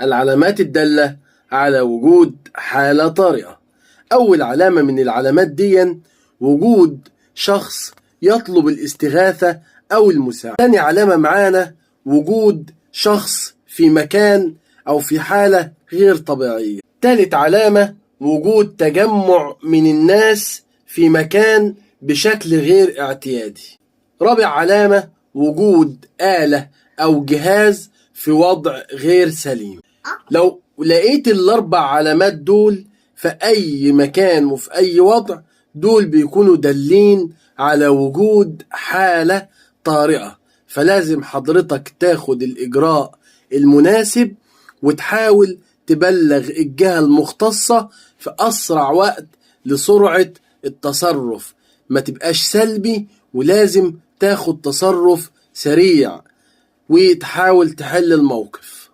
العلامات الدالة على وجود حالة طارئة. أول علامة من العلامات دي وجود شخص يطلب الاستغاثة أو المساعدة. ثاني علامة معانا وجود شخص في مكان أو في حالة غير طبيعية. ثالث علامة وجود تجمع من الناس في مكان بشكل غير اعتيادي. رابع علامة وجود آلة أو جهاز في وضع غير سليم. لو لقيت الأربع علامات دول في أي مكان وفي أي وضع، دول بيكونوا دالين على وجود حالة طارئة، فلازم حضرتك تاخد الإجراء المناسب وتحاول تبلغ الجهة المختصة في أسرع وقت لسرعة التصرف. ما تبقاش سلبي، ولازم تاخد تصرف سريع وتحاول تحل الموقف.